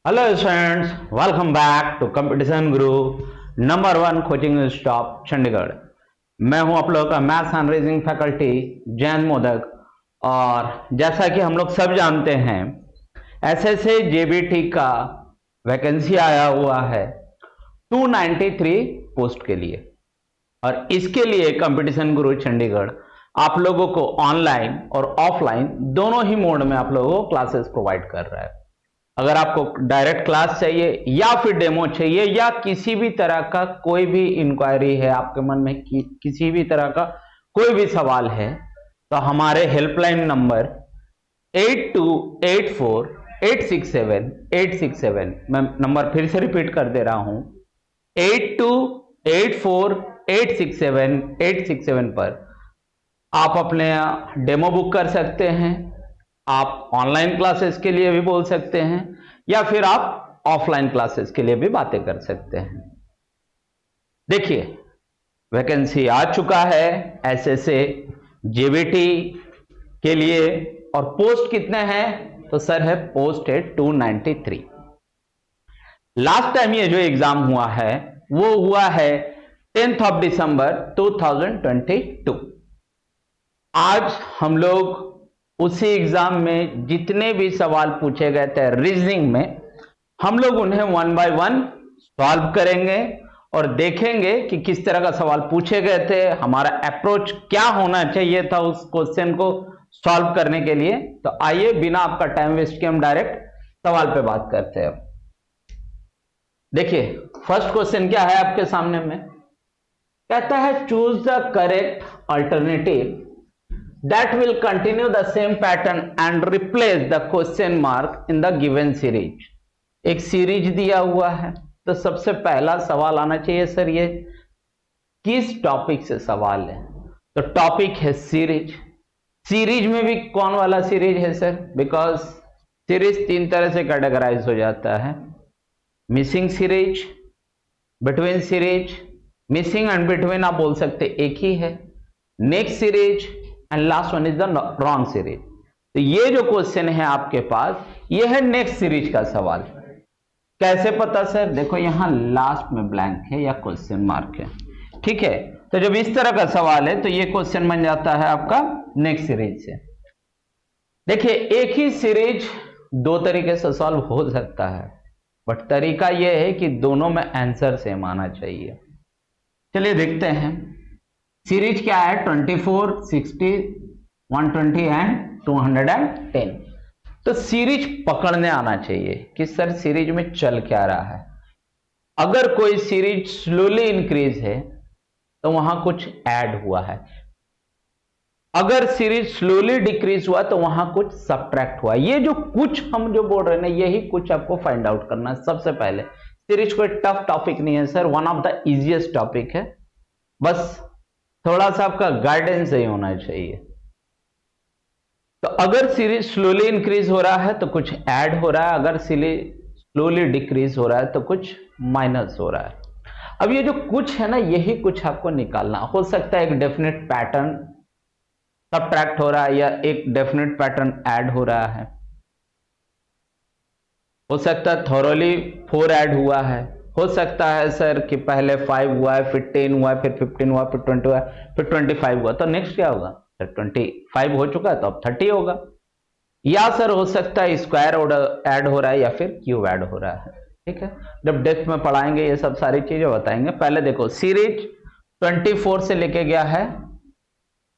Hello students, welcome back to competition Guru number 1 coaching stop Chandigarh. मैं हूं आप लोगों का maths and reasoning faculty Jain Modak. और जैसा कि हम लोग सब जानते हैं, एसएससी जेबीटी का वैकेंसी आया हुआ है 293 पोस्ट के लिए। और इसके लिए कंपटीशन गुरु चंडीगढ़ आप लोगों को ऑनलाइन और ऑफलाइन दोनों ही मोड में आप लोगों को क्लासेस प्रोवाइड कर रहा है। अगर आपको डायरेक्ट क्लास चाहिए या फिर डेमो चाहिए या किसी भी तरह का कोई भी इंक्वायरी है आपके मन में, किसी भी तरह का कोई भी सवाल है, तो हमारे हेल्पलाइन नंबर 8284867867, मैं नंबर फिर से रिपीट कर दे रहा हूं, 8284867867 पर आप अपने डेमो बुक कर सकते हैं। आप ऑनलाइन क्लासेस के लिए भी बोल सकते हैं या फिर आप ऑफलाइन क्लासेस के लिए भी बातें कर सकते हैं। देखिए, वैकेंसी आ चुका है एसएससी जेबीटी के लिए और पोस्ट कितने हैं? तो सर है पोस्ट है 293। लास्ट टाइम ये जो एग्जाम हुआ है वो हुआ है 10th ऑफ दिसंबर 2022। आज हम लोग उसी एग्जाम में जितने भी सवाल पूछे गए थे रीजनिंग में, हम लोग उन्हें 1 बाय 1 सॉल्व करेंगे और देखेंगे कि किस तरह का सवाल पूछे गए थे, हमारा अप्रोच क्या होना चाहिए था उस क्वेश्चन को सॉल्व करने के लिए। तो आइए बिना आपका टाइम वेस्ट किए हम डायरेक्ट सवाल पे बात करते हैं। देखिए, फर्स्ट क्वेश्चन क्या है आपके सामने में, कहता है choose the correct alternative that will continue the same pattern and replace the question mark in the given series। एक सीरीज दिया हुआ है, तो सबसे पहला सवाल आना चाहिए सर ये किस टॉपिक से सवाल है। तो टॉपिक है सीरीज। सीरीज में भी कौन वाला सीरीज है सर? बिकॉज सीरीज तीन तरह से कैटेगराइज हो जाता है, missing series, between series. Missing and between आप बोल सकते एक ही है, next series and last one is the wrong series. तो ये जो क्वेश्चन है आपके पास, ये है नेक्स्ट सीरीज का सवाल। कैसे पता सर? देखो यहां लास्ट में ब्लैंक है या क्वेश्चन मार्क है, ठीक है। तो जब इस तरह का सवाल है तो ये क्वेश्चन बन जाता है आपका नेक्स्ट सीरीज से। देखिए, एक ही सीरीज दो तरीके से सॉल्व हो सकता है, बट तरीका यह है कि दोनों में आंसर सेम आना चाहिए। चलिए देखते हैं सीरीज क्या है। 24, 60, 120 एंड 210। तो सीरीज पकड़ने आना चाहिए कि सर सीरीज में चल क्या रहा है। अगर कोई सीरीज स्लोली इंक्रीज है तो वहां कुछ ऐड हुआ है, अगर सीरीज स्लोली डिक्रीज हुआ तो वहां कुछ सब्ट्रैक्ट हुआ। ये जो कुछ हम जो बोल रहे हैं ना, यही कुछ आपको फाइंड आउट करना है। सबसे पहले सीरीज कोई टफ टॉपिक नहीं है sir, one of the easiest topic है। बस थोड़ा सा आपका गाइडेंस सही होना चाहिए। तो अगर सीरीज स्लोली इंक्रीज हो रहा है तो कुछ ऐड हो रहा है, अगर सीरीज स्लोली डिक्रीज हो रहा है तो कुछ माइनस हो रहा है। अब ये जो कुछ है ना, यही कुछ आपको निकालना। हो सकता है एक डेफिनेट पैटर्न सबट्रैक्ट हो रहा है या एक डेफिनेट पैटर्न ऐड हो रहा है। हो सकता है थोरोली 4 ऐड हुआ है। हो सकता है सर कि पहले 5 हुआ है, फिर 10 हुआ है, फिर 15 हुआ, फिर 20 हुआ, फिर 25 हुआ। तो नेक्स्ट क्या होगा सर? 25 हो चुका है तो अब 30 होगा। या सर हो सकता है स्क्वायर ऐड हो रहा है या फिर क्यूब ऐड हो रहा है, ठीक है। जब डेप्थ में पढ़ाएंगे ये सब सारी चीजें बताएंगे। पहले देखो, सीरीज 24 से लेके गया है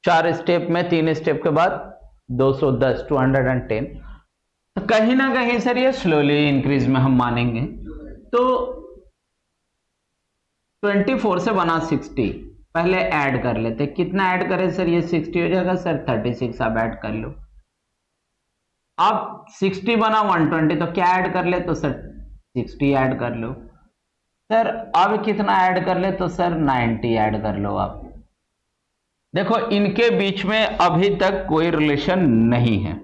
4 स्टेप में, 3 स्टेप के बाद 210, 210। तो कहीं ना कहीं सर ये स्लोली इंक्रीज में हम मानेंगे। तो 24 से बना 60, पहले ऐड कर लेते। कितना ऐड करें सर? ये 60 हो जाएगा सर, 36 आप ऐड कर लो। अब 60 बना 120, तो क्या ऐड कर ले? तो सर 60 ऐड कर लो। सर अब कितना ऐड कर ले? तो सर 90 ऐड कर लो आप। देखो, इनके बीच में अभी तक कोई रिलेशन नहीं है।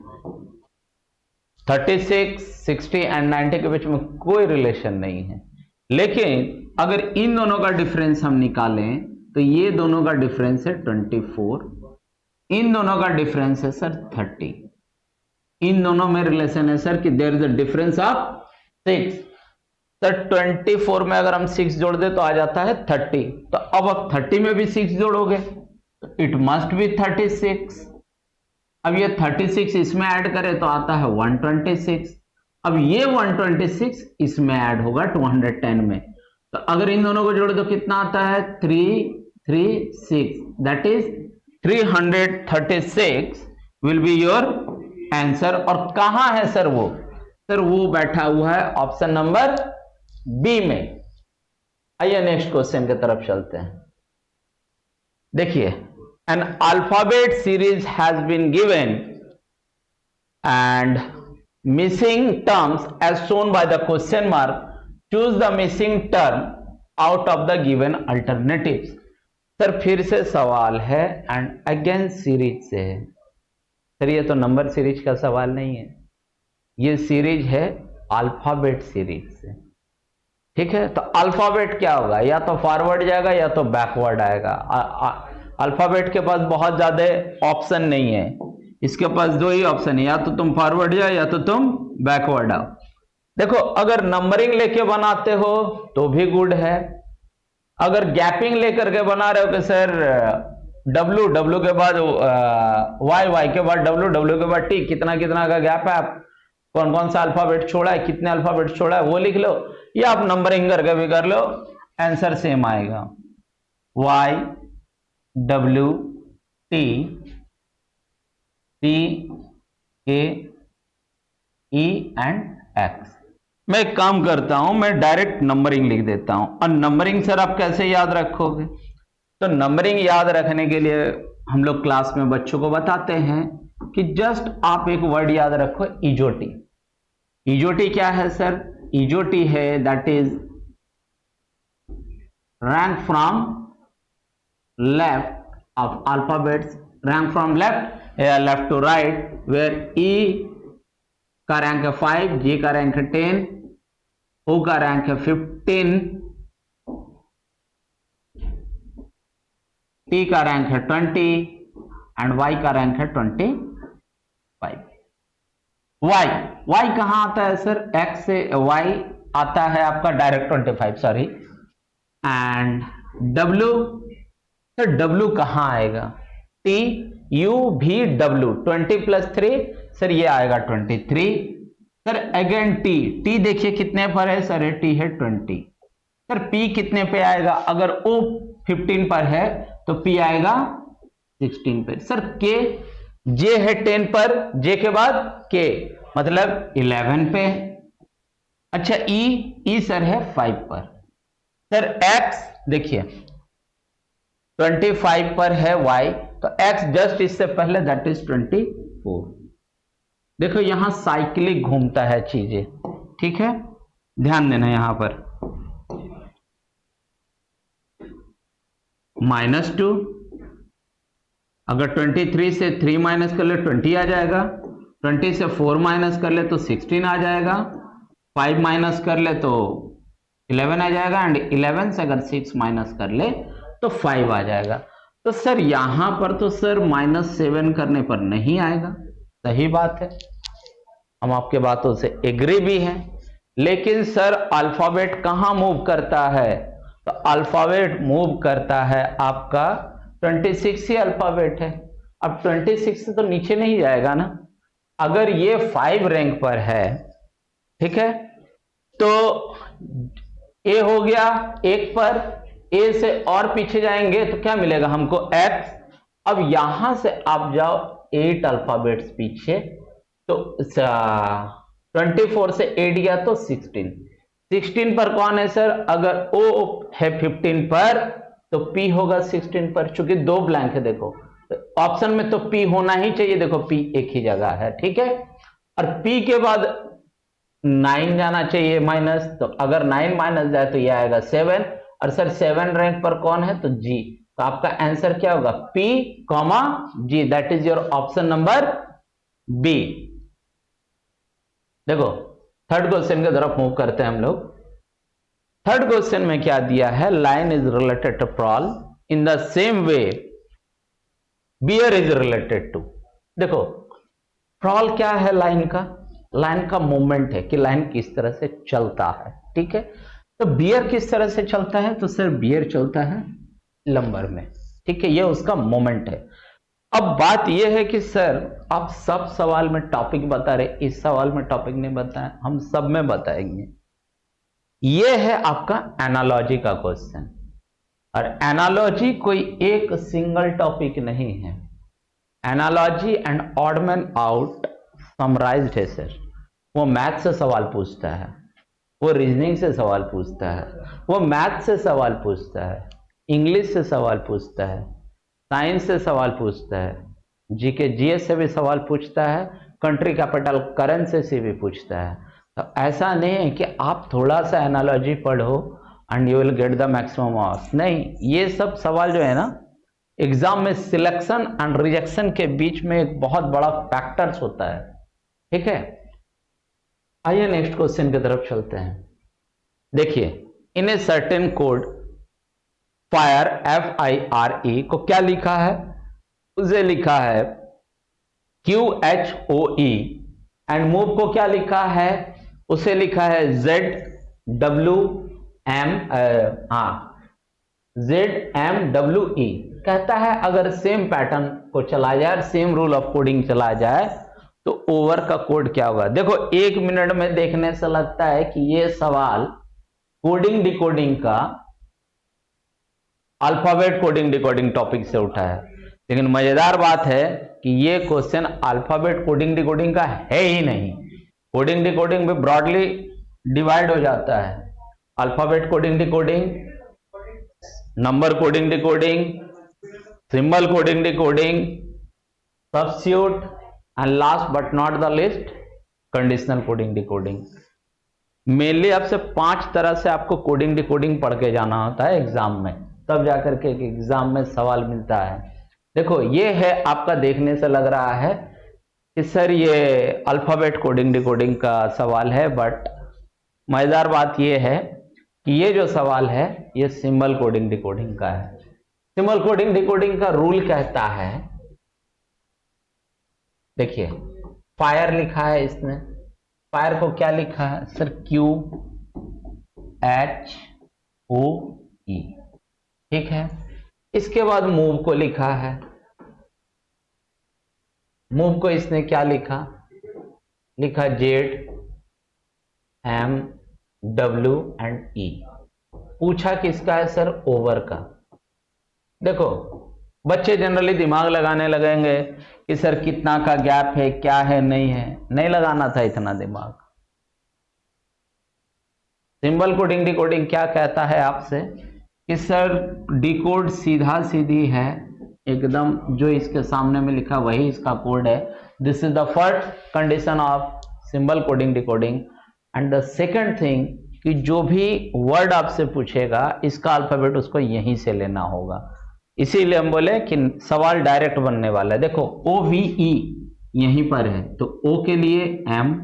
36, 60 एंड 90 के बीच में कोई रिलेशन नहीं है। लेकिन अगर इन दोनों का डिफरेंस हम निकालें तो ये दोनों का डिफरेंस है 24, इन दोनों का डिफरेंस है सर 30। इन दोनों में रिलेशन है सर कि there is a difference of 6। Sir 24 में अगर हम 6 जोड़ दे तो आ जाता है 30। तो अब आप 30 में भी 6 जोड़ोगे तो इट मस्ट बी 36। अब ये 36 इसमें ऐड करें तो आता है 126। अब ये 126 इसमें ऐड होगा 210 में, तो अगर इन दोनों को जोड़े तो कितना आता है 336, that is 336 will be your answer. और कहां है सर वो? सर वो बैठा हुआ है ऑप्शन नंबर बी में। आइए नेक्स्ट क्वेश्चन की तरफ चलते हैं। देखिए, an alphabet series has been given and missing terms as shown by the question mark, choose the missing term out of the given alternatives. Sir फिर से सवाल है एंड अगेन सीरीज से है। सर ये तो नंबर सीरीज का सवाल नहीं है, ये सीरीज है अल्फाबेट सीरीज से। ठीक है, तो अल्फाबेट क्या होगा? या तो फॉरवर्ड जाएगा या तो बैकवर्ड आएगा। अल्फाबेट के पास बहुत ज्यादा ऑप्शन नहीं है, इसके पास दो ही ऑप्शन है, या तो तुम फॉरवर्ड जाओ या तो तुम बैकवर्ड आओ। देखो, अगर नंबरिंग लेके बनाते हो तो भी गुड है, अगर गैपिंग लेकर के बना रहे हो कि सर डब्ल्यू डब्ल्यू के बाद वाई, वाई के बाद डब्ल्यू, डब्ल्यू के बाद टी, कितना कितना का गैप है, आप कौन कौन सा अल्फाबेट छोड़ा है, कितने अल्फाबेट छोड़ा है वो लिख लो, या आप नंबरिंग करके भी कर लो, आंसर सेम आएगा। वाई, डब्ल्यू, टी, सी, के, ई एंड एक्स। मैं एक काम करता हूं, मैं डायरेक्ट नंबरिंग लिख देता हूं। और नंबरिंग सर आप कैसे याद रखोगे? तो नंबरिंग याद रखने के लिए हम लोग क्लास में बच्चों को बताते हैं कि जस्ट आप एक वर्ड याद रखो, इजोटी। इजोटी क्या है सर? इजोटी है that is rank from left of alphabets, rank from left left to right, where E का रैंक है 5, जी का रैंक है 10, ओ का रैंक है 15, टी का रैंक है 20 एंड वाई का रैंक है 25। वाई, वाई कहां आता है सर? एक्स से वाई आता है आपका direct 25, sorry. And W, sir W कहां आएगा? टी, यू, भी, डब्ल्यू, 20 प्लस 3, सर ये आएगा 23। सर अगेन टी, टी देखिए कितने पर है सर? टी है 20। सर पी कितने पे आएगा? अगर ओ 15 पर है तो पी आएगा 16 पे। सर के, जे है 10 पर, जे के बाद के मतलब 11 पे। अच्छा ई सर है 5 पर। सर एक्स देखिए 25 पर है वाई, तो एक्स जस्ट इससे पहले दैट इज 24। देखो यहां साइक्लिक घूमता है चीजें, ठीक है, ध्यान देना यहां पर। -2, अगर 23 से 3 माइनस कर ले 20 आ जाएगा, 20 से 4 माइनस कर ले तो 16 आ जाएगा, 5 माइनस कर ले तो 11 आ जाएगा, एंड 11 से अगर 6 माइनस कर ले तो 5 आ जाएगा। तो सर यहां पर तो सर -7 करने पर नहीं आएगा, सही बात है, हम आपके बातों से एग्री भी हैं। लेकिन सर अल्फाबेट कहां मूव करता है? तो अल्फाबेट मूव करता है आपका 26 ही अल्फाबेट है। अब 26 से तो नीचे नहीं जाएगा ना। अगर ये 5 रैंक पर है, ठीक है, तो ए हो गया 1 पर, ए से और पीछे जाएंगे तो क्या मिलेगा हमको? एक्स। अब यहां से आप जाओ 8 अल्फाबेट्स पीछे, तो 24 से 8 गया तो 16 पर कौन है सर? अगर ओ है 15 पर तो पी होगा 16 पर, चूंकि 2 ब्लैंक है। देखो ऑप्शन में तो पी होना ही चाहिए, देखो पी एक ही जगह है, ठीक है। और पी के बाद 9 जाना चाहिए माइनस, तो अगर 9 माइनस जाए तो यह आएगा 7, और सर 7 रैंक पर कौन है? तो जी। तो आपका आंसर क्या होगा? P comma G, that is your option number B. देखो थर्ड क्वेश्चन की तरफ मूव करते हैं हम लोग। थर्ड क्वेश्चन में क्या दिया है? Line is related to prowl in the same way bear is related to. देखो प्रॉल क्या है लाइन का? लाइन का मूवमेंट है कि लाइन किस तरह से चलता है, ठीक है। तो बियर किस तरह से चलता है, तो सर बियर चलता है लंबर में, ठीक है, ये उसका मोमेंट है। अब बात यह है कि सर आप सब सवाल में टॉपिक बता रहे, इस सवाल में टॉपिक नहीं बताएं, हम सब में बताएंगे। ये है आपका एनालॉजी का क्वेश्चन, और एनालॉजी कोई एक सिंगल टॉपिक नहीं है। Analogy and odd man out summarised है सर। वो मैथ से सवाल पूछता है, वो रीजनिंग से सवाल पूछता है, वो मैथ से सवाल पूछता है, इंग्लिश से सवाल पूछता है, साइंस से सवाल पूछता है, जीके जीएस से भी सवाल पूछता है, कंट्री कैपिटल करेंसी से भी पूछता है। तो ऐसा नहीं है कि आप थोड़ा सा एनालॉजी पढ़ो and you will get the maximum marks, नहीं। ये सब सवाल जो है ना एग्जाम में सिलेक्शन एंड रिजेक्शन के बीच में एक बहुत बड़ा फैक्टर्स होता है, ठीक है। आइए नेक्स्ट क्वेश्चन की तरफ चलते हैं। देखिए, in a certain code fire FIRE को क्या लिखा है, उसे लिखा है QHOE, एंड मूव को क्या लिखा है, उसे लिखा है ZMWE। कहता है अगर सेम पैटर्न को चला जाए, सेम रूल ऑफ कोडिंग चला जाए, तो ओवर का कोड क्या होगा। देखो, 1 मिनट में देखने से लगता है कि ये सवाल कोडिंग डिकोडिंग का, अल्फाबेट कोडिंग डिकोडिंग टॉपिक से उठा है, लेकिन मजेदार बात है कि ये क्वेश्चन अल्फाबेट कोडिंग डिकोडिंग का है ही नहीं। कोडिंग डिकोडिंग भी ब्रॉडली डिवाइड हो जाता है, alphabet coding decoding, number coding decoding, symbol coding decoding, substitute, and last but not the list conditional coding decoding. Mainly आपसे 5 तरह से आपको कोडिंग डिकोडिंग पढ़ के जाना होता है एग्जाम में, तब जाकर के एग्जाम में सवाल मिलता है। देखो, ये है आपका, देखने से लग रहा है कि सर ये अल्फाबेट कोडिंग डिकोडिंग का सवाल है, बट मजेदार बात ये है कि ये जो सवाल है ये सिंबल कोडिंग डिकोडिंग का है। सिंबल कोडिंग डिकोडिंग का रूल कहता है, देखिए फायर लिखा है इसने, फायर को क्या लिखा है सर, QHOE, ठीक है। इसके बाद मूव को लिखा है, मूव को इसने क्या लिखा, लिखा ZMWE। पूछा किसका है सर, ओवर का। देखो, बच्चे जनरली दिमाग लगाने लगेंगे कि सर कितना का गैप है, क्या है, नहीं है, नहीं लगाना था इतना दिमाग। सिंबल कोडिंग डिकोडिंग क्या कहता है आपसे कि सर डिकोड सीधा सीधी है एकदम, जो इसके सामने में लिखा वही इसका कोड है। This is the first condition of symbol coding decoding. And the second thing कि जो भी वर्ड आपसे पूछेगा इसका अल्फाबेट उसको यहीं से लेना होगा, इसीलिए हम बोले कि सवाल डायरेक्ट बनने वाला है। देखो, OVE यहीं पर है, तो O के लिए M,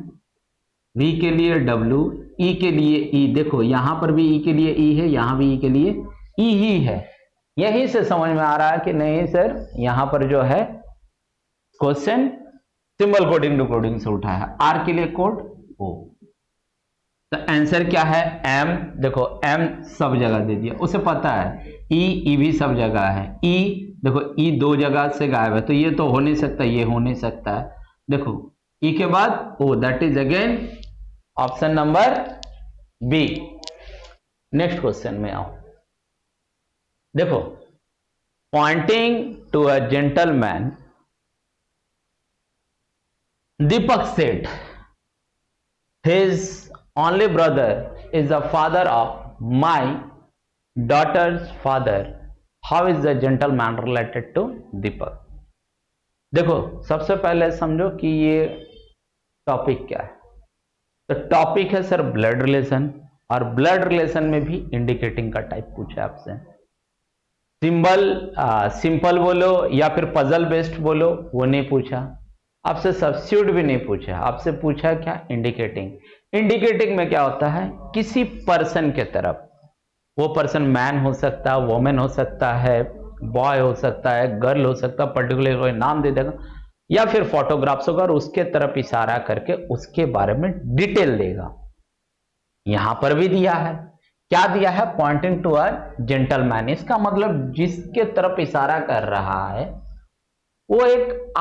V के लिए W, E के लिए E। देखो यहां पर भी E के लिए E है, यहां भी E के लिए E ही है। यहीं से समझ में आ रहा है कि नहीं सर, यहां पर जो है क्वेश्चन सिंबल कोडिंग डिकोडिंग से उठा है। R के लिए कोड O, तो आंसर क्या है M। देखो M सब जगह दे दिया, उसे पता है। E भी सब जगह है। E देखो, E 2 जगह से गायब है, तो ये तो हो नहीं सकता, ये हो नहीं सकता है। देखो E के बाद O, that is again option number B। Next question में आओ। देखो, पॉइंटिंग टू अ जेंटलमैन, दीपक सेठ his only brother is the father of my daughter's father. How is the gentleman related to Deepak? देखो, सबसे पहले समझो कि ये टॉपिक क्या है। तो टॉपिक है सर ब्लड रिलेशन, और ब्लड रिलेशन में भी इंडिकेटिंग का टाइप पूछा आपसे। सिंपल बोलो या फिर पजल बेस्ड बोलो, वो नहीं पूछा आपसे। सब्स्टिट्यूट भी नहीं पूछा आपसे, पूछा क्या, इंडिकेटिंग। इंडिकेटिंग में क्या होता है, किसी पर्सन के तरफ, वो पर्सन मैन हो सकता है, वोमेन हो सकता है, बॉय हो सकता है, गर्ल हो सकता है, पर्टिकुलर कोई नाम दे देगा, या फिर फोटोग्राफ्स होगा और उसके तरफ इशारा करके उसके बारे में डिटेल देगा। यहां पर भी दिया है, क्या दिया है, पॉइंटिंग टू अ जेंटलमैन। इसका मतलब जिसके तरफ इशारा कर रहा है वो एक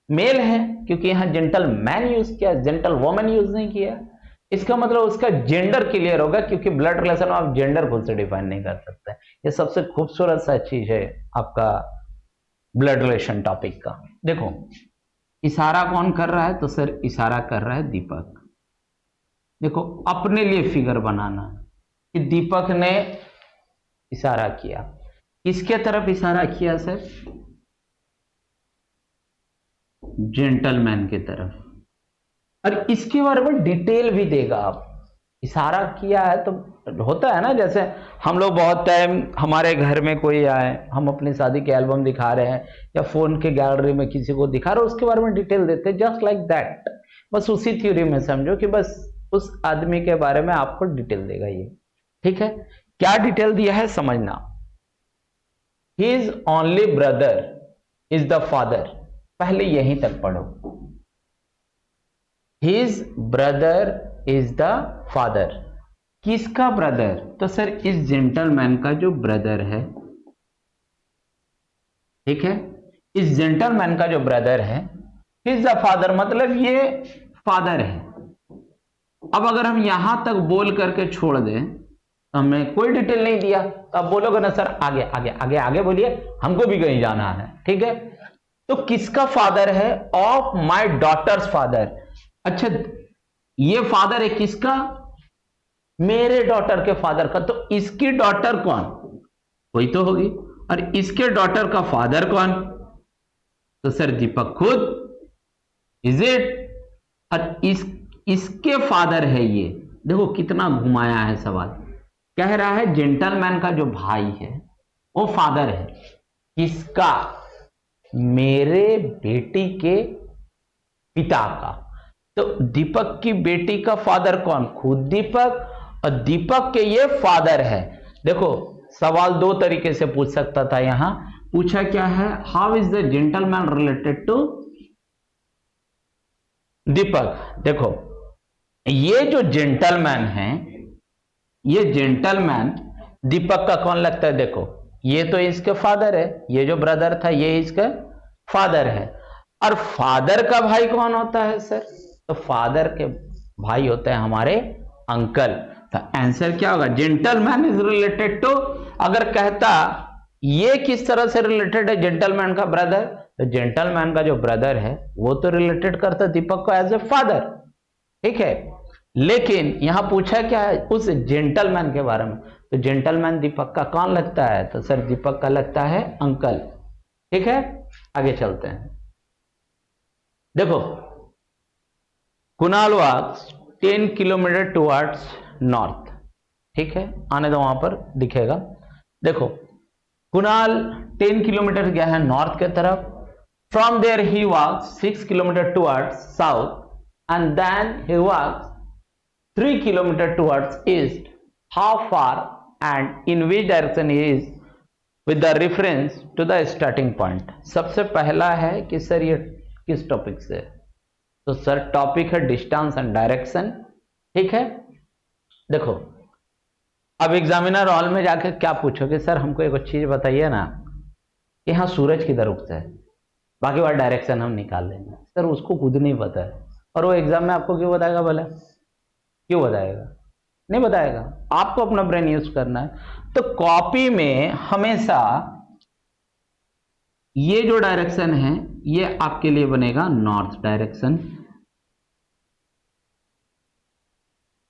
मेल है, क्योंकि यहां जेंटलमैन यूज किया, जेंटल वोमन यूज नहीं किया। इसका मतलब उसका जेंडर क्लियर होगा, क्योंकि ब्लड रिलेशन में आप जेंडर खुद से डिफाइन नहीं कर सकते। ये सबसे खूबसूरत सा चीज है आपका ब्लड रिलेशन टॉपिक का। देखो इशारा कौन कर रहा है, तो सर इशारा कर रहा है दीपक। देखो अपने लिए फिगर बनाना कि दीपक ने इशारा किया, किसके तरफ इशारा किया सर, जेंटलमैन की तरफ। और इसके बारे में डिटेल भी देगा। आप इशारा किया है तो होता है ना, जैसे हम लोग बहुत टाइम हमारे घर में कोई आए, हम अपनी शादी के एल्बम दिखा रहे हैं या फोन के गैलरी में किसी को दिखा रहे हैं, उसके बारे में डिटेल देते हैं, जस्ट लाइक दैट। बस उसी थ्योरी में समझो कि बस उस आदमी के बारे में आपको डिटेल देगा ये, ठीक है। क्या डिटेल दिया है समझना। His only brother is the father, पहले यहीं तक पढ़ो। His brother is the father, किसका ब्रदर, तो सर इस जेंटलमैन का जो ब्रदर है, ठीक है, इस जेंटलमैन का जो ब्रदर है, इज द फादर मतलब ये फादर है। अब अगर हम यहां तक बोल करके छोड़ दें तो हमें कोई डिटेल नहीं दिया, तो अब बोलोगे ना सर आगे आगे आगे आगे बोलिए, हमको भी कहीं जाना है, ठीक है। तो किसका फादर है, ऑफ माई डॉटर्स फादर। अच्छा ये फादर है किसका, मेरे डॉटर के फादर का। तो इसकी डॉटर कौन, कोई तो होगी, और इसके डॉटर का फादर कौन, तो सर दीपक खुद, इज इट। और इसके फादर है ये, देखो कितना घुमाया है सवाल। कह रहा है जेंटलमैन का जो भाई है वो फादर है किसका, मेरे बेटी के पिता का। तो दीपक की बेटी का फादर कौन, खुद दीपक, और दीपक के ये फादर है। देखो सवाल दो तरीके से पूछ सकता था, यहां पूछा क्या है, how is the gentleman related to Deepak. देखो ये जो जेंटलमैन है, ये जेंटलमैन दीपक का कौन लगता है, देखो ये तो इसके फादर है, ये जो ब्रदर था ये इसका फादर है। और फादर का भाई कौन होता है सर, तो फादर के भाई होते हैं हमारे अंकल। तो आंसर क्या होगा, जेंटलमैन इज रिलेटेड टू। अगर कहता ये किस तरह से रिलेटेड है जेंटलमैन का ब्रदर, तो जेंटलमैन का जो ब्रदर है वो तो रिलेटेड करता दीपक को एज ए फादर, ठीक है। लेकिन यहां पूछा क्या है, उस जेंटलमैन के बारे में, तो जेंटलमैन दीपक का कौन लगता है, तो सर दीपक का लगता है अंकल, ठीक है। आगे चलते हैं। देखो कुणाल वॉक्स 10 किलोमीटर टुवर्ड्स नॉर्थ, ठीक है, आने दो वहां पर दिखेगा। देखो कुणाल 10 किलोमीटर गया है नॉर्थ के तरफ, from there he walks 6 kilometre towards south and then he walks 3 kilometre towards east. How far and in which direction he is with the reference to the starting point. सबसे पहला है कि sir ये किस topic से, तो sir topic है distance and direction, ठीक है। देखो अब एग्जामिनर हॉल में जाकर क्या पूछोगे, सर हमको एक चीज बताइए ना कि हाँ सूरज किधर उगता है, बाकी बार डायरेक्शन हम निकाल लेंगे। सर उसको खुद नहीं पता है, और वो एग्जाम में आपको क्यों बताएगा भला, क्यों बताएगा, नहीं बताएगा। आपको अपना ब्रेन यूज करना है। तो कॉपी में हमेशा ये जो डायरेक्शन है ये आपके लिए बनेगा नॉर्थ डायरेक्शन,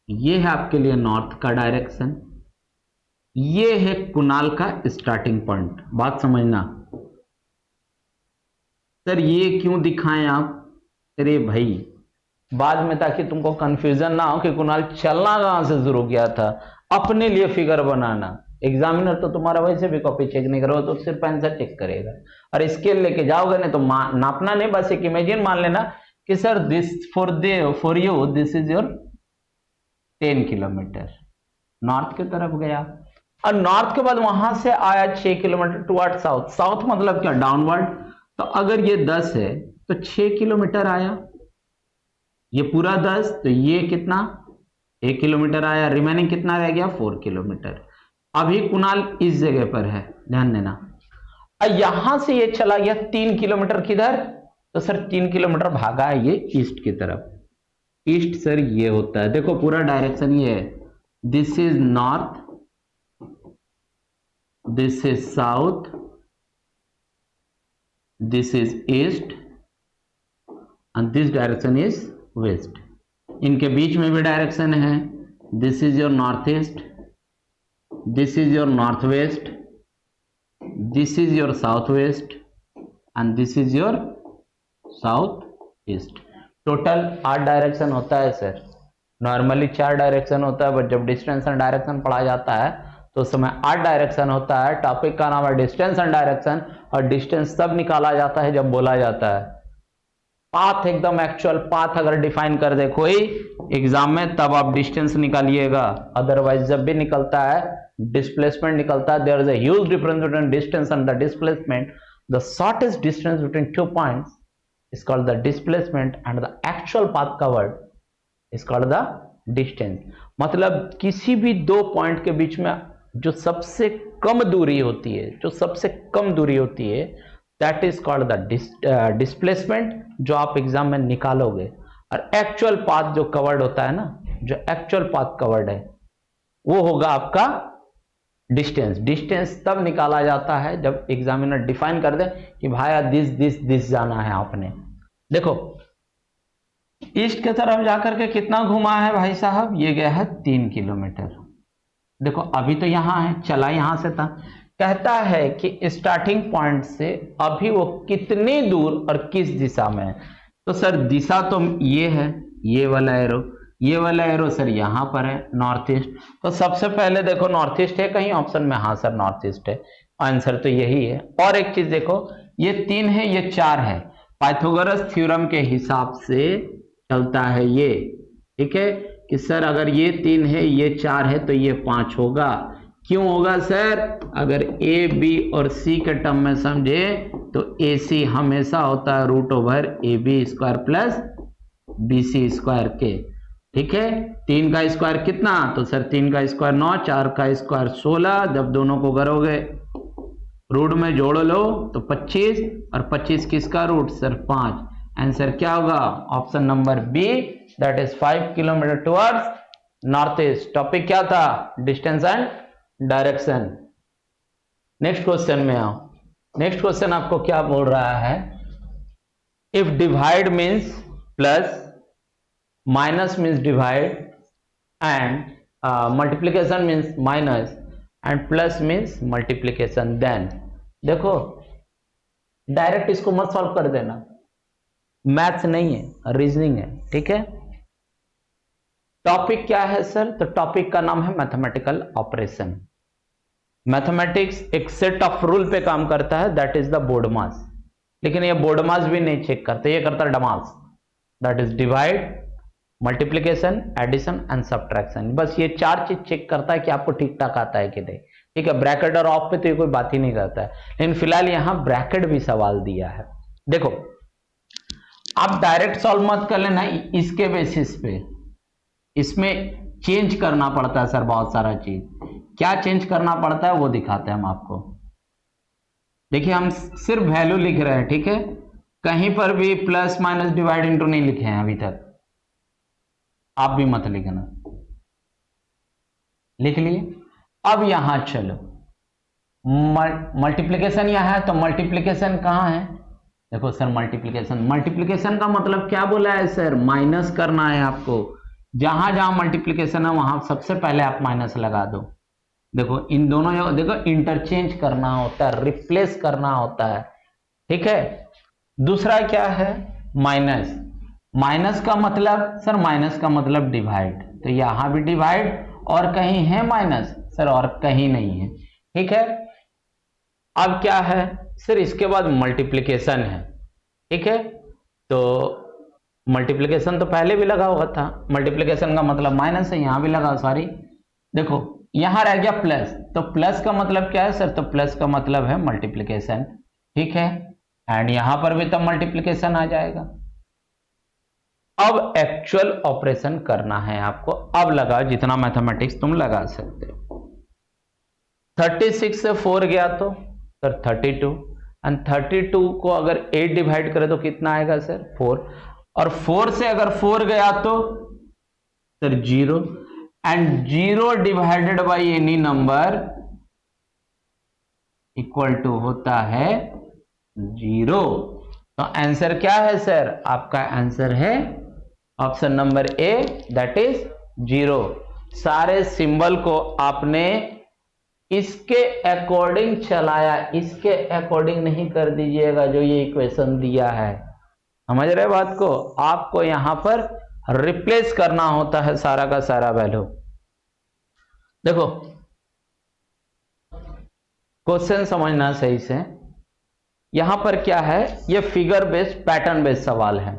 ये है आपके लिए नॉर्थ का डायरेक्शन, ये है कुणाल का स्टार्टिंग पॉइंट। बात समझना। सर ये क्यों दिखाएं आप, अरे भाई बाद में ताकि तुमको कंफ्यूजन ना हो कि कुणाल चलना कहां से शुरू किया था, अपने लिए फिगर बनाना। एग्जामिनर तो तुम्हारा वैसे भी कॉपी चेक नहीं करोगे, तो सिर्फ आंसर चेक करेगा, और स्केल लेके जाओगे नहीं तो नापना नहीं, बस एक इमेजिन मान लेना कि sir this for you this is your 10 kilometre, north की तरफ गया, और नॉर्थ के बाद वहां से आया 6 किलोमीटर टुवर्ड साउथ। साउथ मतलब क्या, डाउनवर्ड। तो अगर ये 10 है तो 6 किलोमीटर आया, ये पूरा 10, तो ये कितना 1 किलोमीटर आया, रिमेनिंग कितना रह गया 4 किलोमीटर। अभी कुणाल इस जगह पर है, ध्यान देना, और यहां से ये चला गया 3 किलोमीटर किधर, तो सर 3 किलोमीटर भागा है ये ईस्ट की तरफ। ईस्ट सर ये होता है, देखो पूरा डायरेक्शन ये है, this is north, this is south, this is east and this direction is west. इनके बीच में भी डायरेक्शन है, this is your north east, this is your north west, this is your south west and this is your south east. Total 8 direction होता है sir, normally 4 direction होता है, but जब डिस्टेंस एंड डायरेक्शन पढ़ा जाता है तो उस समय 8 डायरेक्शन होता है। टॉपिक का नाम है डिस्टेंस एंड डायरेक्शन, और डिस्टेंस तब निकाला जाता है जब बोला जाता है पाथ, एकदम एक्चुअल पाथ अगर डिफाइन कर दे कोई एग्जाम में तब आप डिस्टेंस निकालिएगा, अदरवाइज जब भी निकलता है डिस्प्लेसमेंट निकलता है। There is a huge difference between distance and the displacement. The shortest distance between 2 points is called the displacement and the actual path covered is called the distance। मतलब किसी भी 2 point के बीच में जो सबसे कम दूरी होती है, जो सबसे कम दूरी होती है, that is called the displacement, जो आप एग्जाम में निकालोगे। और एक्चुअल पाथ जो कवर्ड होता है ना, जो एक्चुअल पाथ कवर्ड है वो होगा आपका डिस्टेंस। डिस्टेंस तब निकाला जाता है जब एग्जामिनर डिफाइन कर दे कि भाई दिस जाना है आपने। देखो ईस्ट की तरफ जाकर के कितना घुमा है भाई साहब, ये गया है 3 किलोमीटर। देखो अभी तो यहां है, चला यहां से था, कहता है कि स्टार्टिंग पॉइंट से अभी वो कितनी दूर और किस दिशा में है। तो सर दिशा तो ये है, ये वाला एरो, ये वाला एरो सर यहां पर है नॉर्थ ईस्ट। तो सबसे पहले देखो नॉर्थ ईस्ट है कहीं ऑप्शन में, हाँ सर नॉर्थ ईस्ट है, आंसर तो यही है। और एक चीज देखो, ये 3 है ये 4 है, पाइथागोरस थ्योरम के हिसाब से चलता है ये, ठीक है कि सर अगर ये 3 है ये 4 है तो ये 5 होगा। क्यों होगा सर, अगर ए बी और सी के टर्म में समझे तो ए सी हमेशा होता है root over A B square plus B C square के, ठीक है। 3 का स्क्वायर कितना, तो सर 3 का स्क्वायर 9, 4 का स्क्वायर 16, जब दोनों को करोगे रूट में जोड़ लो तो 25, और 25 किसका रूट सर 5। आंसर क्या होगा, option number B, that is 5 kilometre towards north east. Topic क्या था, distance and direction. Next question में आओ। नेक्स्ट क्वेश्चन आपको क्या बोल रहा है, if divide means plus, minus means divide, and multiplication means minus, and plus means multiplication, then देखो डायरेक्ट इसको मत सॉल्व कर देना, मैथ्स नहीं है रीजनिंग है, ठीक है। टॉपिक क्या है सर, तो टॉपिक का नाम है मैथमेटिकल ऑपरेशन। मैथमेटिक्स एक सेट ऑफ रूल पे काम करता है, दैट इज द बोर्ड मास। लेकिन ये बोर्ड मास भी नहीं चेक करते, ये करता है DMAS, that is divide, multiplication, addition and subtraction. बस ये 4 चीज चेक करता है कि आपको ठीक ठाक आता है कि नहीं, ठीक है। ब्रैकेट और ऑफ पे तो ये कोई बात ही नहीं करता है, लेकिन फिलहाल यहां ब्रैकेट भी सवाल दिया है। देखो आप डायरेक्ट सॉल्व मत कर लेना, इसके बेसिस पे इसमें चेंज करना पड़ता है सर बहुत सारा चीज। क्या चेंज करना पड़ता है वो दिखाते हैं हम आपको। देखिए हम सिर्फ वैल्यू लिख रहे हैं, ठीक है, कहीं पर भी प्लस माइनस डिवाइड इंटू नहीं लिखे हैं अभी तक, आप भी मत लिखना, लिख लिए। अब यहां चलो मल्टीप्लीकेशन यहां है, तो मल्टीप्लीकेशन कहां है, देखो सर मल्टीप्लीकेशन, मल्टीप्लीकेशन का मतलब क्या बोला है सर, माइनस करना है आपको। जहां जहां मल्टीप्लीकेशन है वहां सबसे पहले आप माइनस लगा दो। देखो इन दोनों जगह देखो इंटरचेंज करना होता है, रिप्लेस करना होता है, ठीक है। दूसरा क्या है माइनस, माइनस का मतलब सर, माइनस का मतलब डिवाइड, तो यहां भी डिवाइड, और कहीं है माइनस सर, और कहीं नहीं है, ठीक है। अब क्या है सर, इसके बाद मल्टीप्लीकेशन है, ठीक है। तो मल्टीप्लीकेशन तो पहले भी लगा हुआ था, मल्टीप्लीकेशन का मतलब माइनस है, यहां भी लगा, सॉरी। देखो यहां रह गया प्लस, तो प्लस का मतलब क्या है सर, तो प्लस का मतलब है मल्टीप्लीकेशन, ठीक है। एंड यहां पर भी तब मल्टीप्लिकेशन आ जाएगा। अब एक्चुअल ऑपरेशन करना है आपको, अब लगाओ जितना मैथमेटिक्स तुम लगा सकते हो। 36 से 4 गया तो सर 32, एंड 32 को अगर 8 डिवाइड करें तो कितना आएगा सर 4, और 4 से अगर 4 गया तो sir 0, and 0 divided by any number equal to होता है 0। तो आंसर क्या है सर? आपका आंसर है option number A, that is 0। सारे सिंबल को आपने इसके अकॉर्डिंग चलाया, इसके अकॉर्डिंग नहीं कर दीजिएगा जो ये इक्वेशन दिया है। समझ रहे बात को? आपको यहां पर रिप्लेस करना होता है सारा का सारा वैल्यू। देखो क्वेश्चन समझना सही से, यहां पर क्या है, ये फिगर बेस्ड पैटर्न बेस्ड सवाल है,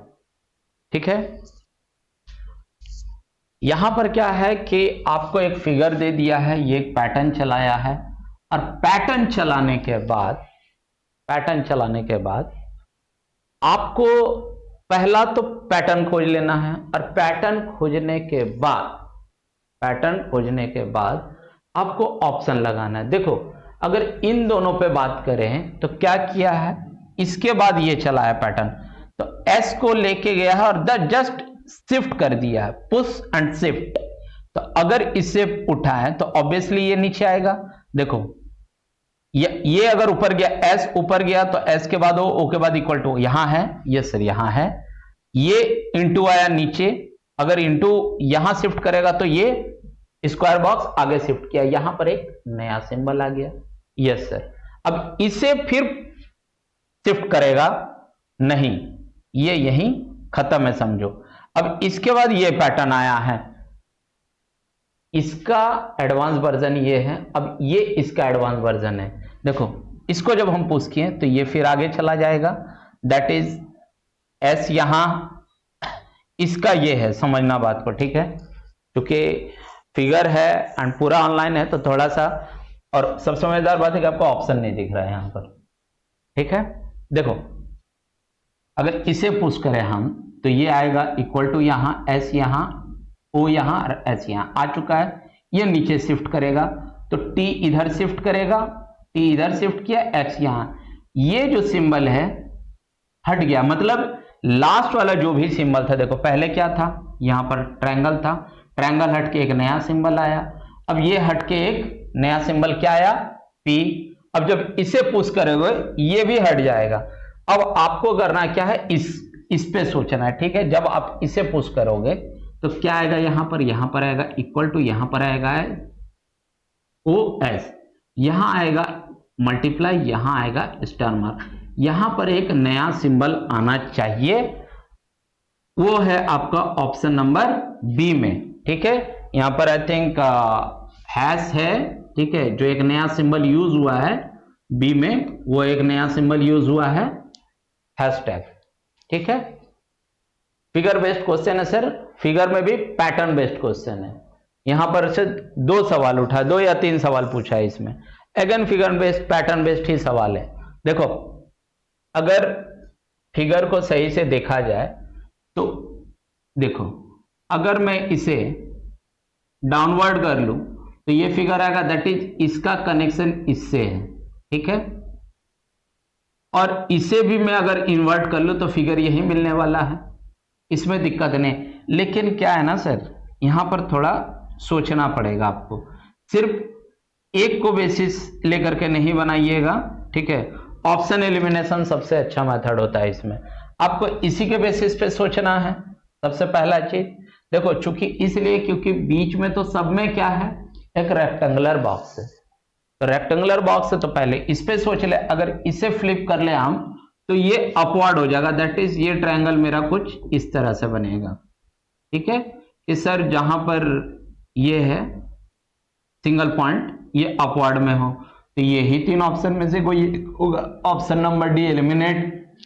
ठीक है। यहां पर क्या है कि आपको एक फिगर दे दिया है, ये एक पैटर्न चलाया है, और पैटर्न चलाने के बाद आपको पहला तो पैटर्न खोज लेना है, और पैटर्न खोजने के बाद आपको ऑप्शन लगाना है। देखो अगर इन दोनों पे बात करें तो क्या किया है, इसके बाद ये चला है पैटर्न, तो एस को लेके गया है और जस्ट शिफ्ट कर दिया है, पुश एंड शिफ्ट। तो अगर इसे उठाएं तो ऑब्वियसली ये नीचे आएगा। देखो ये अगर ऊपर गया, एस ऊपर गया तो एस के बाद ओ के बाद इक्वल टू यहां है, यस सर यहां है, ये इंटू आया नीचे, अगर इंटू यहां शिफ्ट करेगा तो ये स्क्वायर बॉक्स आगे शिफ्ट किया, यहां पर एक नया सिंबल आ गया, यस सर। अब इसे फिर शिफ्ट करेगा नहीं, ये यहीं खत्म है समझो। अब इसके बाद ये पैटर्न आया है, इसका एडवांस वर्जन ये है, अब ये इसका एडवांस वर्जन है। देखो इसको जब हम पुश किए तो ये फिर आगे चला जाएगा, दैट इज एस यहां, इसका ये है, समझना बात को, ठीक है। क्योंकि फिगर है एंड पूरा ऑनलाइन है तो थोड़ा सा, और सब समझदार बात है कि आपको ऑप्शन नहीं दिख रहा है यहां पर, ठीक है। देखो अगर इसे पुश करें हम तो ये आएगा इक्वल टू यहां एस, यहां ओ, यहां और एस यहां आ चुका है, ये नीचे शिफ्ट करेगा तो टी इधर शिफ्ट करेगा, टी इधर शिफ्ट किया, एक्स यहां, ये जो सिंबल है हट गया, मतलब लास्ट वाला जो भी सिंबल था, देखो पहले क्या था, यहां पर ट्रायंगल था, ट्रायंगल हट के एक नया सिंबल आया, अब ये हट के एक नया सिंबल क्या आया, पी। अब जब इसे पुश करोगे ये भी हट जाएगा। अब आपको करना क्या है, इस पे सोचना है, ठीक है। जब आप इसे पुश करोगे तो क्या आएगा, यहां पर आएगा इक्वल टू, यहां पर आएगा ओ एस, यहां आएगा मल्टीप्लाई, यहां आएगा स्टार मार्क, यहां पर एक नया सिंबल आना चाहिए, वो है आपका ऑप्शन नंबर बी में, ठीक है। यहां पर आई थिंक हैश है, ठीक है, जो एक नया सिंबल यूज हुआ है बी में, वो एक नया सिंबल यूज हुआ है हैशटैग, ठीक है। फिगर बेस्ड क्वेश्चन है सर, फिगर में भी पैटर्न बेस्ड क्वेश्चन है। यहां पर से 2 सवाल उठा, 2 या 3 सवाल पूछा है इसमें, again figure based pattern based ही सवाल है। देखो अगर फिगर को सही से देखा जाए तो देखो अगर मैं इसे डाउनवर्ड कर लूं तो ये फिगर आएगा, दैट इज इसका कनेक्शन इससे है, ठीक है। और इसे भी मैं अगर इन्वर्ट कर लूं तो फिगर यही मिलने वाला है, इसमें दिक्कत नहीं। लेकिन क्या है ना सर, यहां पर थोड़ा सोचना पड़ेगा आपको, सिर्फ एक को बेसिस लेकर के नहीं बनाइएगा, ठीक है। ऑप्शन एलिमिनेशन सबसे अच्छा मेथड होता है, इसमें आपको इसी के बेसिस पे सोचना है सबसे पहला चीज। देखो चूंकि इसलिए क्योंकि बीच में तो सब में क्या है, एक रेक्टेंगुलर बॉक्स है, तो रेक्टेंगुलर बॉक्स है तो पहले इस पे सोच ले, अगर इसे फ्लिप कर ले हम तो ये अपवर्ड हो जाएगा, दैट इज ये ट्रायंगल मेरा कुछ इस तरह से बनेगा, ठीक है। कि सर जहां पर ये है सिंगल पॉइंट, ये अपवर्ड में हो, तो ये ही 3 ऑप्शन में से कोई होगा, ऑप्शन नंबर डी एलिमिनेट।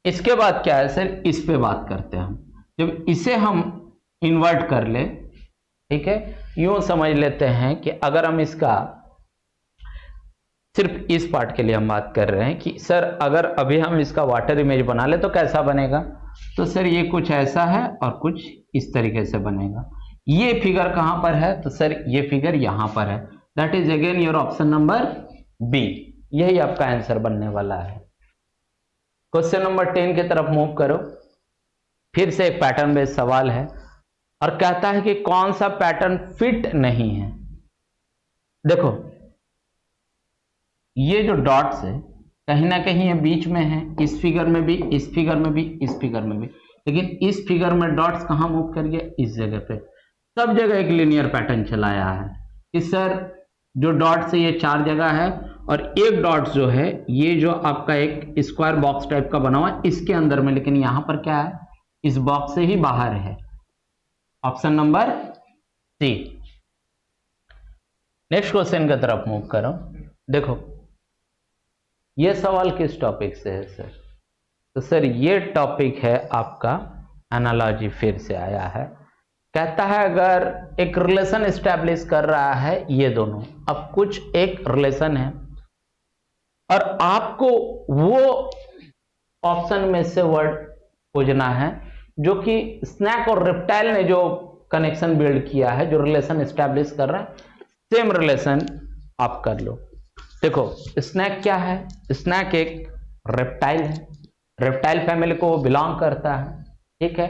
इसके बाद क्या है सर, इस पे बात करते हैं हम, जब इसे हम इन्वर्ट कर ले, ठीक है, यूं समझ लेते हैं कि अगर हम इसका सिर्फ इस पार्ट के लिए हम बात कर रहे हैं कि सर अगर अभी हम इसका वाटर इमेज बना ले तो कैसा बनेगा, तो सर ये कुछ ऐसा है और कुछ इस तरीके से बनेगा। ये फिगर कहां पर है, तो सर ये फिगर यहां पर है। That is again your option number B, यही आपका आंसर बनने वाला है। क्वेश्चन नंबर 10 की तरफ मूव करो। फिर से एक पैटर्न बेस्ड सवाल है और कहता है कि कौन सा पैटर्न फिट नहीं है। देखो ये जो डॉट्स है कहीं ना कहीं ये बीच में है, इस फिगर में भी, इस फिगर में भी, इस फिगर में भी, लेकिन इस फिगर में डॉट्स कहां मूव कर गया, इस जगह पे। सब जगह एक लिनियर पैटर्न चलाया है कि सर जो डॉट्स है ये 4 जगह है और एक डॉट जो है ये जो आपका एक स्क्वायर बॉक्स टाइप का बना हुआ है इसके अंदर में, लेकिन यहां पर क्या है, इस बॉक्स से ही बाहर है। Option number C. Next question की तरफ मूव करो। देखो ये सवाल किस टॉपिक से है सर, तो सर ये टॉपिक है आपका एनालॉजी। फिर से आया है, कहता है अगर एक रिलेशन एस्टैब्लिश कर रहा है ये दोनों, अब कुछ एक रिलेशन है और आपको वो ऑप्शन में से वर्ड खोजना है जो कि स्नैक और रेप्टाइल ने जो कनेक्शन बिल्ड किया है, जो रिलेशन एस्टैब्लिश कर रहा है, सेम रिलेशन आप कर लो। देखो स्नैक क्या है, स्नैक एक रेप्टाइल है, रेप्टाइल फैमिली को बिलोंग करता है, ठीक है।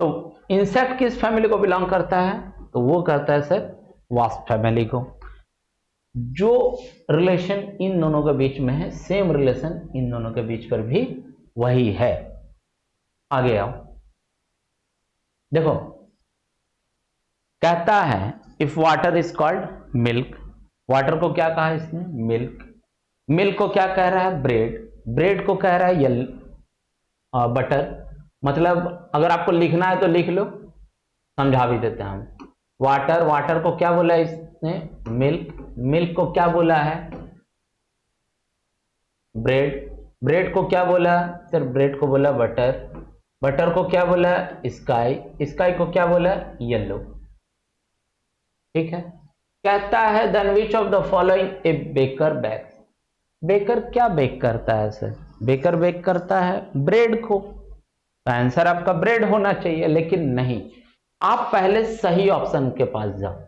तो इंसेक्ट किस फैमिली को बिलोंग करता है, तो वो करता है सर वास्प फैमिली को। जो रिलेशन इन दोनों के बीच में है, सेम रिलेशन इन दोनों के बीच पर भी वही है। आगे आओ। देखो कहता है if water is called milk, water को क्या कहा है इसने, मिल्क। मिल्क को क्या कह रहा है, ब्रेड। ब्रेड को कह रहा है बटर। मतलब अगर आपको लिखना है तो लिख लो, समझा भी देते हैं हम। वाटर, वाटर को क्या बोला इसने, मिल्क। मिल्क को क्या बोला है, ब्रेड। ब्रेड को क्या बोला सर, ब्रेड को बोला बटर। बटर को क्या बोला, स्काई। स्काई को क्या बोला, येलो। ठीक है। कहता है then which of the following a baker bakes. Baker क्या बेक करता है सर, बेकर बेक करता है ब्रेड को, तो आंसर आपका ब्रेड होना चाहिए। लेकिन नहीं, आप पहले सही ऑप्शन के पास जाओ।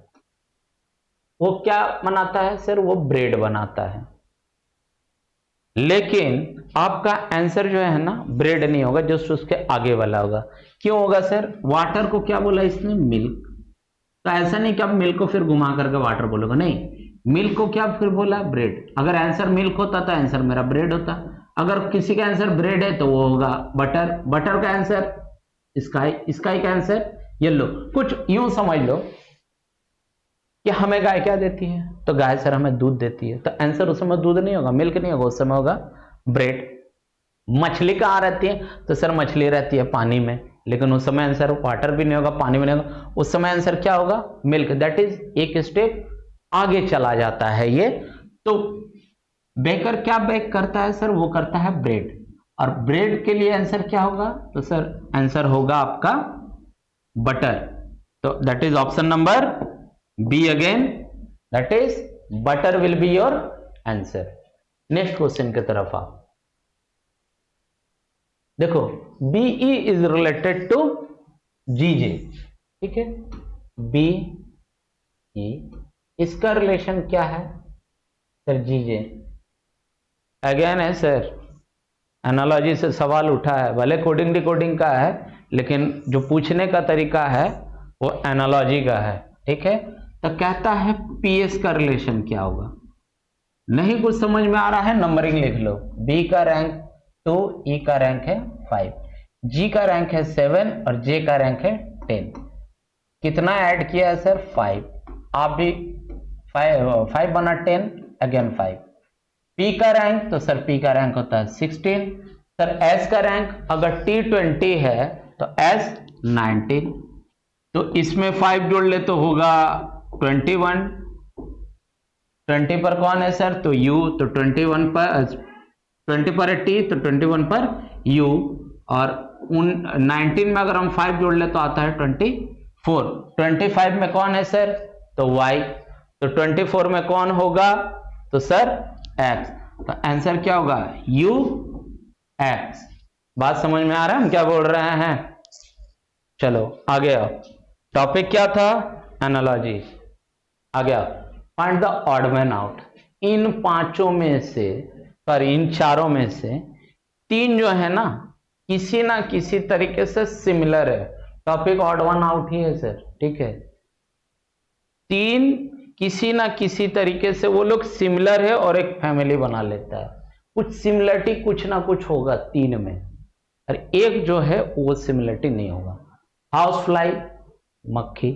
वो क्या बनाता है सर, वो ब्रेड बनाता है। लेकिन आपका आंसर जो है ना ब्रेड नहीं होगा, जस्ट उसके आगे वाला होगा। क्यों होगा सर, वाटर को क्या बोला इसने, मिल्क। तो ऐसा नहीं कि आप मिल्क को फिर घुमा करके वाटर बोलोगे, नहीं, मिल्क को क्या फिर बोला, ब्रेड। अगर आंसर मिल्क होता तो आंसर मेरा ब्रेड होता। अगर किसी का आंसर ब्रेड है तो वो होगा बटर। बटर का आंसर स्काई, स्काई का आंसर येलो। कुछ यूं समझ लो कि हमें गाय क्या देती है, तो गाय सर हमें दूध देती है, तो आंसर उस समय दूध नहीं होगा, मिल्क नहीं होगा, उस समय होगा ब्रेड। मछली कहाँ रहती है, तो सर मछली रहती है पानी में, लेकिन उस समय आंसर वाटर भी नहीं होगा, पानी भी नहीं होगा, उस समय आंसर क्या होगा, मिल्क। दैट इज एक स्टेप आगे चला जाता है ये। तो बेकर क्या बेक करता है सर, वो करता है ब्रेड। और ब्रेड के लिए आंसर क्या होगा, तो सर आंसर होगा आपका बटर। तो that is option number B again, that is butter will be your answer. Next question की तरफ आप देखो, बीई इज रिलेटेड टू जीजे, ठीक है। बी ई, इसका रिलेशन क्या है सर, जीजे। अगेन है सर, एनालॉजी से सवाल उठा है, भले कोडिंग डिकोडिंग का है, लेकिन जो पूछने का तरीका है वो एनालॉजी का है, ठीक है। तो कहता है पीएस का रिलेशन क्या होगा। नहीं कुछ समझ में आ रहा है, नंबरिंग लिख लो। बी का रैंक 2, ई का रैंक है 5, जी का रैंक है 7 और जे का रैंक है 10। कितना ऐड किया है सर, 5। आप भी 5 बना 10, अगेन 5। पी का रैंक, तो सर पी का रैंक होता है 16। सर एस का रैंक अगर T20 है तो एस 19, तो इसमें 5 जोड़ ले तो होगा 21। 20 पर कौन है सर, तो U, तो 21 पर 20 पर है T, तो 21 पर U। और 19 में अगर हम 5 जोड़ ले तो आता है 24। 25 में कौन है सर, तो Y। तो 24 में कौन होगा, तो सर x, तो आंसर क्या होगा u x। बात समझ में आ रहा है हम क्या बोल रहे हैं? चलो आगे आओ। टॉपिक क्या था? एनालॉजी। आ गया, find the odd man out. इन पांचों में से, सॉरी इन चारों में से तीन जो है ना किसी तरीके से सिमिलर है। टॉपिक ऑड वन आउट ही है सर, ठीक है। तीन किसी ना किसी तरीके से वो लोग सिमिलर है और एक फैमिली बना लेता है। कुछ सिमिलरिटी कुछ ना कुछ होगा तीन में, और एक जो है वो सिमिलरिटी नहीं होगा। हाउस फ्लाई मक्खी,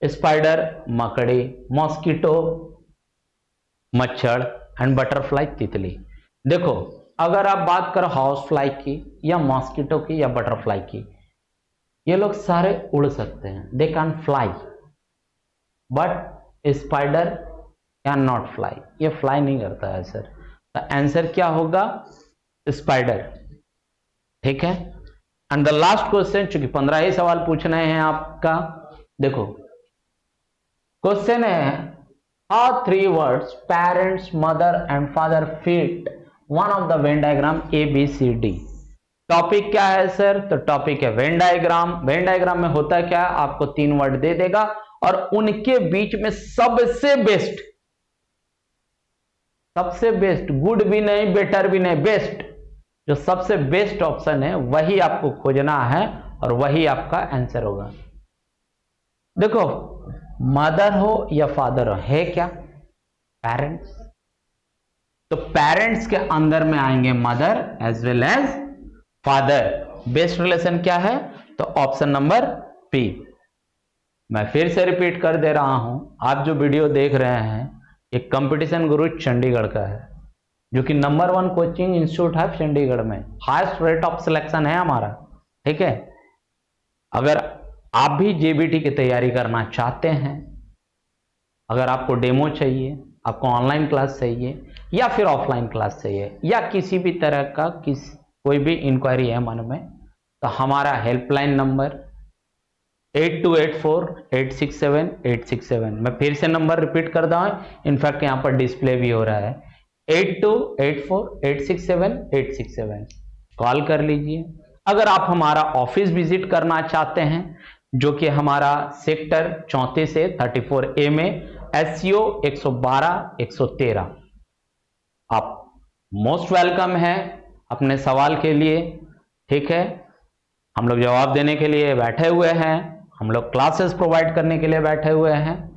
स्पाइडर मकड़ी, मॉस्किटो मच्छर, एंड बटरफ्लाई तितली। देखो अगर आप बात करो हाउस फ्लाई की या मॉस्किटो की या बटरफ्लाई की, ये लोग सारे उड़ सकते हैं, they can fly, but spider can not fly, ये फ्लाई नहीं करता है सर। तो आंसर क्या होगा? स्पाइडर, ठीक है। एंड द लास्ट क्वेश्चन, चूंकि 15 ही सवाल पूछने हैं आपका, देखो क्वेश्चन है, how three words parents mother and father fit one of the Venn diagram ABCD। Topic क्या है सर? तो टॉपिक है वेन डायग्राम। वेन डायग्राम में होता क्या है, आपको तीन वर्ड दे देगा और उनके बीच में सबसे बेस्ट, गुड भी नहीं बेटर भी नहीं, बेस्ट, जो सबसे बेस्ट ऑप्शन है वही आपको खोजना है और वही आपका आंसर होगा। देखो मदर हो या फादर हो, है क्या? पेरेंट्स। तो पेरेंट्स के अंदर में आएंगे mother as well as father. Best relation क्या है? तो ऑप्शन नंबर बी। मैं फिर से रिपीट कर दे रहा हूं, आप जो वीडियो देख रहे हैं ये कंपटीशन गुरु चंडीगढ़ का है, जो कि नंबर 1 कोचिंग इंस्टीट्यूट है चंडीगढ़ में, हाईएस्ट रेट ऑफ सिलेक्शन है हमारा, ठीक है। अगर आप भी JBT की तैयारी करना चाहते हैं, अगर आपको डेमो चाहिए, आपको ऑनलाइन क्लास चाहिए या फिर ऑफलाइन क्लास चाहिए, या किसी भी तरह का कोई भी इंक्वायरी है मन में, तो हमारा हेल्पलाइन नंबर 8284867867। मैं फिर से नंबर रिपीट कर रहा हूं, इनफैक्ट यहां पर डिस्प्ले भी हो रहा है, 8284867867। कॉल कर लीजिए। अगर आप हमारा ऑफिस विजिट करना चाहते हैं, जो कि हमारा सेक्टर 34 से 34A में SCO 112-113, आप मोस्ट वेलकम है अपने सवाल के लिए, ठीक है। हम लोग जवाब देने के लिए बैठे हुए हैं, हम लोग क्लासेस प्रोवाइड करने के लिए बैठे हुए हैं।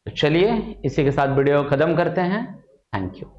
तो चलिए इसी के साथ वीडियो खत्म करते हैं। Thank you.